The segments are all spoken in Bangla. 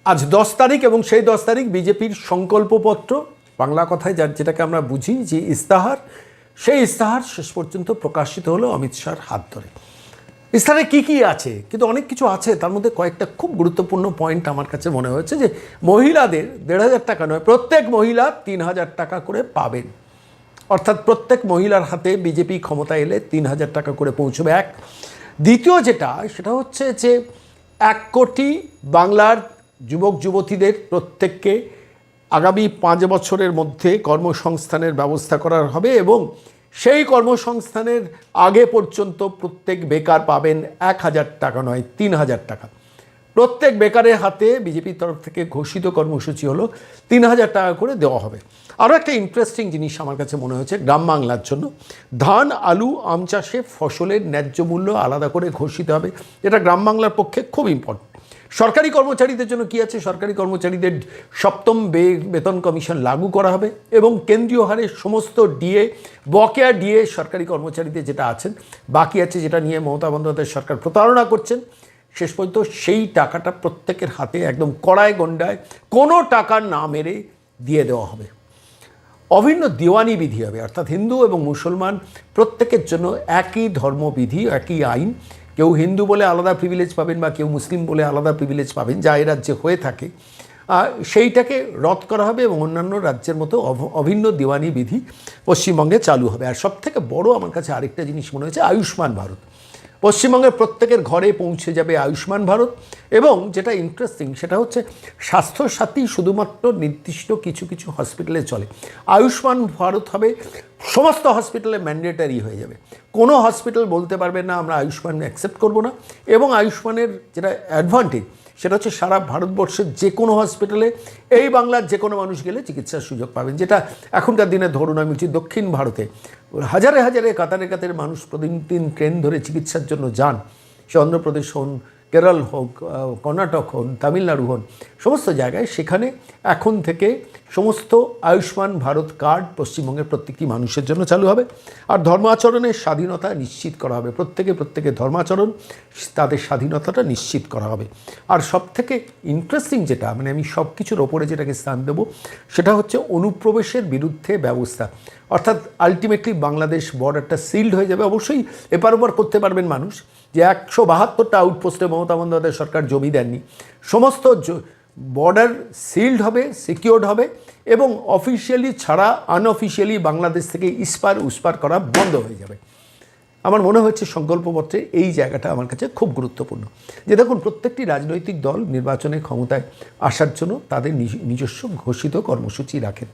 আজ 10 তারিখ এবং সেই 10 তারিখ বিজেপির সংকল্পপত্র, বাংলা কথায় যেটাকে আমরা বুঝি যে ইস্তাহার, সেই ইস্তাহার শেষ পর্যন্ত প্রকাশিত হলো অমিত শাহর হাত ধরে। ইস্তাহারে কী আছে, কিন্তু অনেক কিছু আছে, তার মধ্যে কয়েকটা খুব গুরুত্বপূর্ণ পয়েন্ট আমার কাছে মনে হয়েছে। যে মহিলাদের 1,500 টাকা নয়, প্রত্যেক মহিলা 3,000 টাকা করে পাবেন। অর্থাৎ প্রত্যেক মহিলার হাতে বিজেপি ক্ষমতা এলে 3,000 টাকা করে পৌঁছবে। এক, দ্বিতীয় সেটা হচ্ছে যে 1 কোটি বাংলার যুবক যুবতীদের প্রত্যেককে আগামী 5 বছরের মধ্যে কর্মসংস্থানের ব্যবস্থা করা হবে এবং সেই কর্মসংস্থানের আগে পর্যন্ত প্রত্যেক বেকার পাবেন 1,000 টাকা নয়, 3,000 টাকা। প্রত্যেক বেকারের হাতে বিজেপির তরফ থেকে ঘোষিত কর্মসূচি হলো 3,000 টাকা করে দেওয়া হবে। আরও একটা ইন্টারেস্টিং জিনিস আমার কাছে মনে হয়েছে, গ্রাম বাংলার জন্য ধান, আলু, আম চাষে ফসলের ন্যায্য মূল্য আলাদা করে ঘোষিত হবে। এটা গ্রাম বাংলার পক্ষে খুব ইম্পর্টেন্ট। সরকারি কর্মচারীদের জন্য কি আছে, সরকারি কর্মচারীদের 7ম বেতন কমিশন লাগু করা হবে এবং কেন্দ্রীয় হারে সমস্ত ডিএ, বকেয়া ডিএ সরকারি কর্মচারীদের যেটা আছেন, বাকি আছে, যেটা নিয়ে মমতা বন্দ্যোপাধ্যায় সরকার প্রতারণা করছেন, শেষ পর্যন্ত সেই টাকাটা প্রত্যেকের হাতে একদম কড়ায় গন্ডায় কোনো টাকা না মেরে দিয়ে দেওয়া হবে। অভিন্ন দিওয়ানি বিধি হবে, অর্থাৎ হিন্দু এবং মুসলমান প্রত্যেকের জন্য একই ধর্মবিধি, একই আইন। কেউ হিন্দু বলে আলাদা প্রিভিলেজ পাবেন বা কেউ মুসলিম বলে আলাদা প্রিভিলেজ পাবেন, যা এই রাজ্যে হয়ে থাকে, সেইটাকে রদ করা হবে এবং অন্যান্য রাজ্যের মতো অভিন্ন দিওয়ানি বিধি পশ্চিমবঙ্গে চালু হবে। আর সবথেকে বড় আমার কাছে আরেকটা জিনিস মনে হয়েছে, আয়ুষ্মান ভারত। পশ্চিমবঙ্গের প্রত্যেকের ঘরে পৌঁছে যাবে আয়ুষ্মান ভারত এবং যেটা ইন্টারেস্টিং সেটা হচ্ছে স্বাস্থ্যসাথী শুধুমাত্র নির্দিষ্ট কিছু কিছু হসপিটালে চলে। আয়ুষ্মান ভারত হবে সমস্ত হসপিটালে ম্যান্ডেটারি হয়ে যাবে। কোনো হসপিটাল বলতে পারবে না আমরা আয়ুষ্মান অ্যাকসেপ্ট করব না। এবং আয়ুষ্মানের যেটা অ্যাডভান্টেজ সেটা হচ্ছে সারা ভারতবর্ষের যে কোনো হসপিটালে এই বাংলার যে কোনো মানুষ গেলে চিকিৎসার সুযোগ পাবেন, যেটা এখনকার দিনে ধরুন আমি বলছি দক্ষিণ ভারতে হাজারে হাজারে কাতারে কাতারে মানুষ প্রতিদিন ট্রেন ধরে চিকিৎসার জন্য যান। সে অন্ধ্রপ্রদেশ হন, কেরল হোক, কর্ণাটক হন, তামিলনাড়ু হন, সমস্ত জায়গায় সেখানে এখন থেকে সমস্ত আয়ুষ্মান ভারত কার্ড পশ্চিমবঙ্গের প্রত্যেকটি মানুষের জন্য চালু হবে। আর ধর্মাচরণের স্বাধীনতা নিশ্চিত করা হবে, প্রত্যেকে ধর্মাচরণ তাদের স্বাধীনতাটা নিশ্চিত করা হবে। আর সবথেকে ইন্টারেস্টিং যেটা, মানে আমি সব কিছুর ওপরে যেটাকে স্থান দেব, সেটা হচ্ছে অনুপ্রবেশের বিরুদ্ধে ব্যবস্থা। অর্থাৎ আলটিমেটলি বাংলাদেশ বর্ডারটা সিল্ড হয়ে যাবে। অবশ্যই এপার ওপার করতে পারবেন মানুষ, যে 172টা আউটপোস্টে মমতা বন্দ্যোপাধ্যায় সরকার জমি দেননি, সমস্ত বর্ডার সিল্ড হবে, সিকিউরড হবে এবং অফিসিয়ালি ছাড়া আনঅফিসিয়ালি বাংলাদেশ থেকে ইস্পার উস্পার করা বন্ধ হয়ে যাবে। আমার মনে হচ্ছে সংকল্পপত্রে এই জায়গাটা আমার কাছে খুব গুরুত্বপূর্ণ। যে দেখুন, প্রত্যেকটি রাজনৈতিক দল নির্বাচনে ক্ষমতায় আসার জন্য তাদের নিজস্ব ঘোষিত কর্মসূচি রাখেন।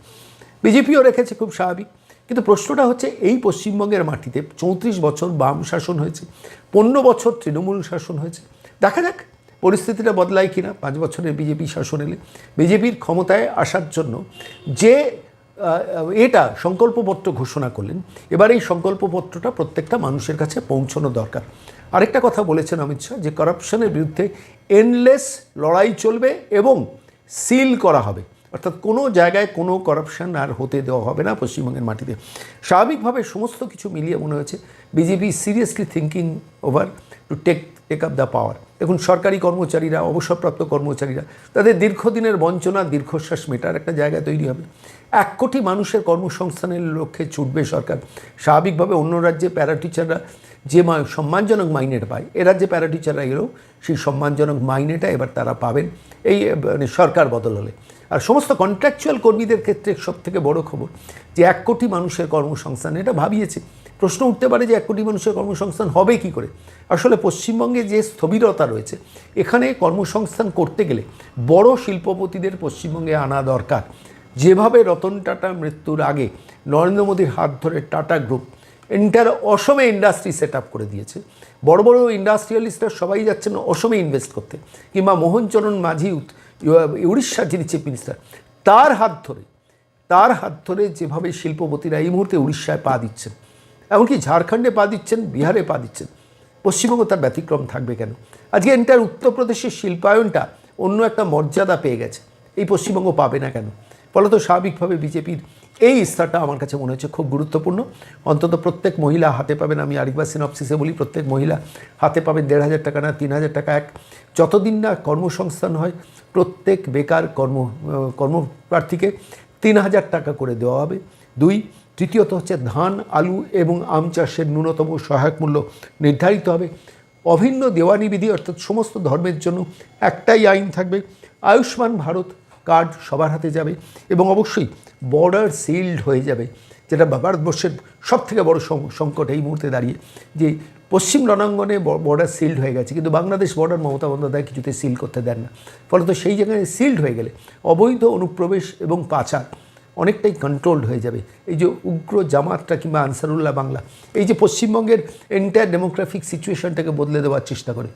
বিজেপিও রেখেছে, খুব স্বাভাবিক। কিন্তু প্রশ্নটা হচ্ছে এই পশ্চিমবঙ্গের মাটিতে 34 বছর বাম শাসন হয়েছে, 15 বছর তৃণমূল শাসন হয়েছে। দেখা যাক পরিস্থিতিটা বদলায় কিনা 5 বছরের বিজেপি শাসন এলে। বিজেপির ক্ষমতায় আসার জন্য যে এটা সংকল্পপত্র ঘোষণা করলেন, এবার এই সংকল্পপত্রটা প্রত্যেকটা মানুষের কাছে পৌঁছানো দরকার। আরেকটা কথা বলেছেন অমিত শাহ, যে করাপশনের বিরুদ্ধে এন্ডলেস লড়াই চলবে এবং সিল করা হবে, অর্থাৎ কোনো জায়গায় কোনো করাপশন আর হতে দেওয়া হবে না পশ্চিমবঙ্গের মাটিতে। স্বাভাবিকভাবে সমস্ত কিছু মিলিয়ে মনে হয়েছে BJP seriously thinking over to take up the power. দেখুন, সরকারি কর্মচারীরা, অবসরপ্রাপ্ত কর্মচারীরা, তাদের দীর্ঘদিনের বঞ্চনা, দীর্ঘশ্বাস মেটার একটা জায়গা তৈরি হবে। 1 কোটি মানুষের কর্মসংস্থানের লক্ষ্যে ছুটবে সরকার। স্বাভাবিকভাবে অন্য রাজ্যে প্যারাটিচাররা যে সম্মানজনক মাইনেটা পায়, এ রাজ্যে প্যারাটিচাররা এলেও সেই সম্মানজনক মাইনেটা এবার তারা পাবেন এই মানে সরকার বদল হলে। আর সমস্ত কন্ট্রাকচুয়াল কর্মীদের ক্ষেত্রে সবথেকে বড় খবর যে 1 কোটি মানুষের কর্মসংস্থান, এটা ভাবিয়েছে। প্রশ্ন উঠতে পারে যে 1 কোটি মানুষের কর্মসংস্থান হবে কি করে। আসলে পশ্চিমবঙ্গে যে স্থবিরতা রয়েছে, এখানে কর্মসংস্থান করতে গেলে বড় শিল্পপতিদের পশ্চিমবঙ্গে আনা দরকার। যেভাবে রতন টাটা মৃত্যুর আগে নরেন্দ্র মোদীর হাত ধরে টাটা গ্রুপ এন্টার অসমে ইন্ডাস্ট্রি সেট আপ করে দিয়েছে, বড় বড় ইন্ডাস্ট্রিয়ালিস্টরা সবাই যাচ্ছেন অসমে ইনভেস্ট করতে, কিংবা মোহনচরণ মাঝি উড়িষ্যার যিনি চিফ মিনিস্টার, তার হাত ধরে যেভাবে শিল্পপতিরা এই মুহূর্তে উড়িষ্যায় পা দিচ্ছেন, এমনকি ঝাড়খণ্ডে পা দিচ্ছেন, বিহারে পা দিচ্ছেন, পশ্চিমবঙ্গ তার ব্যতিক্রম থাকবে কেন? আজকে এন্টার উত্তরপ্রদেশের শিল্পায়নটা অন্য একটা মর্যাদা পেয়ে গেছে, এই পশ্চিমবঙ্গ পাবে না কেন? ফলত স্বাভাবিকভাবে বিজেপির এই ইস্তারটা আমার কাছে মনে হচ্ছে খুব গুরুত্বপূর্ণ। অন্তত প্রত্যেক মহিলা হাতে পাবেন, আমি আরেকবার সিনপসিসে বলি, প্রত্যেক মহিলা হাতে পাবেন 1,500 টাকা না 3,000 টাকা যতদিন না কর্মসংস্থান হয় প্রত্যেক বেকার কর্মপ্রার্থীকে 3,000 টাকা করে দেওয়া হবে। তৃতীয়ত হচ্ছে ধান, আলু এবং আম চাষের ন্যূনতম সহায়ক মূল্য নির্ধারিত হবে। অভিন্ন দেওয়ানি বিধি, অর্থাৎ সমস্ত ধর্মের জন্য একটাই আইন থাকবে। আয়ুষ্মান ভারত কার্ড সবার হাতে যাবে এবং অবশ্যই বর্ডার সিল্ড হয়ে যাবে, যেটা ভারতবর্ষের সবথেকে বড় সংকট এই মুহূর্তে দাঁড়িয়ে, যে পশ্চিম রণাঙ্গনে বর্ডার সিল্ড হয়ে গেছে, কিন্তু বাংলাদেশ বর্ডার মমতা বন্দ্যোপাধ্যায় কিছুতে সিল করতে দেন না। ফলত সেই জায়গায় সিল্ড হয়ে গেলে অবৈধ অনুপ্রবেশ এবং পাচার অনেকটাই কন্ট্রোলড হয়ে যাবে। এই যে উগ্র জামাতটা কিংবা আনসারুল্লাহ বাংলা, এই যে পশ্চিমবঙ্গের এন্টায়ার ডেমোগ্রাফিক সিচুয়েশনটাকে বদলে দেওয়ার চেষ্টা করে,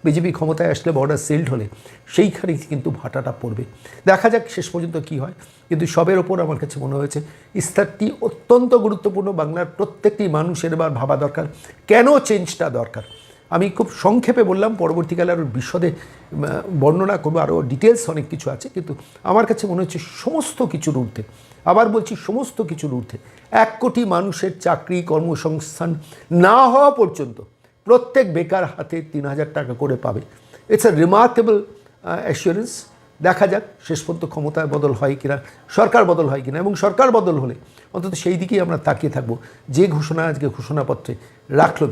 বিজেপি ক্ষমতায় আসলে বর্ডার সিল্ড হলে সেইখানেই কিন্তু ভাটাটা পড়বে। দেখা যাক শেষ পর্যন্ত কী হয়, কিন্তু সবের ওপর আমার কাছে মনে হয়েছে ইস্তারটি অত্যন্ত গুরুত্বপূর্ণ। বাংলার প্রত্যেকটি মানুষের এবার ভাবা দরকার কেন চেঞ্জটা দরকার। আমি খুব সংক্ষেপে বললাম, পরবর্তীকালে আরও বিশদে বর্ণনা করবো, আরও ডিটেলস অনেক কিছু আছে, কিন্তু আমার কাছে মনে হচ্ছে সমস্ত কিছুর ঊর্ধ্বে, আবার বলছি সমস্ত কিছুর ঊর্ধ্বে 1 কোটি মানুষের চাকরি কর্মসংস্থান না হওয়া পর্যন্ত প্রত্যেক বেকার হাতে 3,000 টাকা করে পাবে। It's a remarkable assurance. দেখা যাক শেষ পর্যন্ত ক্ষমতায় বদল হয় কিনা, সরকার বদল হয় কিনা, এবং সরকার বদল হলে অন্তত সেই দিকেই আমরা তাকিয়ে থাকবো যে ঘোষণা আজকে ঘোষণাপত্রে রাখল।